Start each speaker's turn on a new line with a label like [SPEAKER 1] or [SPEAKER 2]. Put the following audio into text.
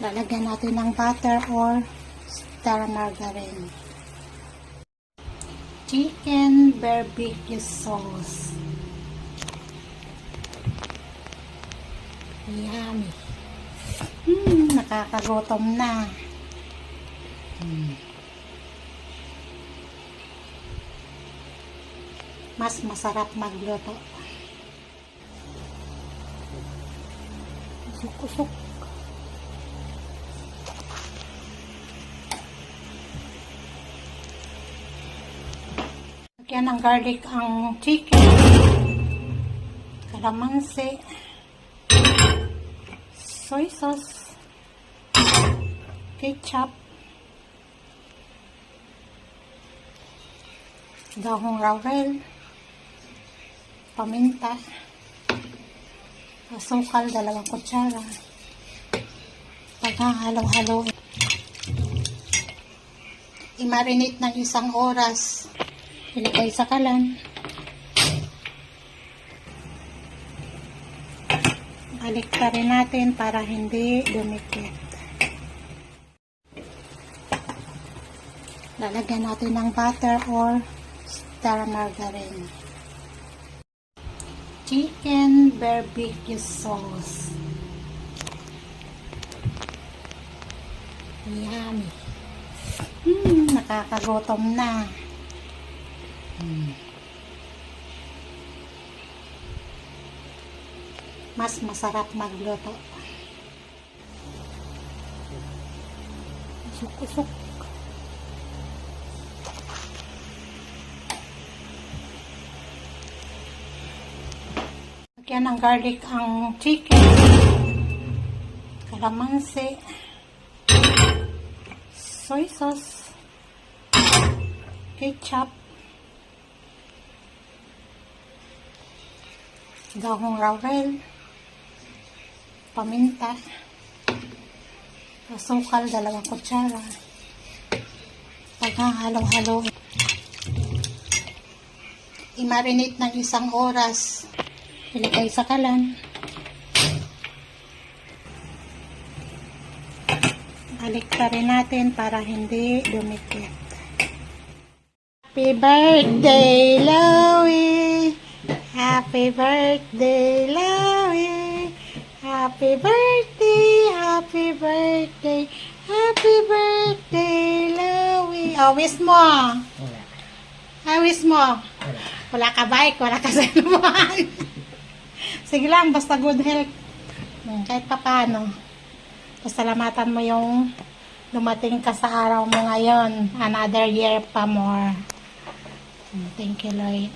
[SPEAKER 1] Lalagyan natin ng butter or star margarine. Chicken barbecue sauce. Yummy. Nakakagutom na. Mas masarap magluto. Usok-usok. Lagyan ng garlic ang chicken, kalamansi, soy sauce, ketchup, dahong laurel, paminta, asukal, 2 kutsara. Paghahalo-halo, i-marinate ng 1 oras. Ilagay sa kalan. Balik pa rin natin para hindi dumikit. Lalagyan natin ng butter or star margarine. Chicken barbecue sauce. Yummy. Nakakagutom na. Mas masarap magluto. Usok-usok. Lagyan ng garlic ang chicken, kalamansi, soy sauce, ketchup, dahong laurel, paminta, asukal, 2 kutsara. Paghahalo-halo, i-marinate ng 1 oras. Ilagay sa kalan. Balik pa rin natin para hindi dumikit. Happy birthday, Loie! Happy birthday, Loie! Happy birthday, happy birthday, happy birthday, Loie! Oh, wish mo!
[SPEAKER 2] Wala.
[SPEAKER 1] Ah, wish mo!
[SPEAKER 2] Wala.
[SPEAKER 1] Wala ka bike, wala ka saluhan. Sige lang, basta good health. Kahit pa paano. Pasalamatan mo yung dumating ka sa araw mo ngayon. Another year pa more. Thank you, Lord.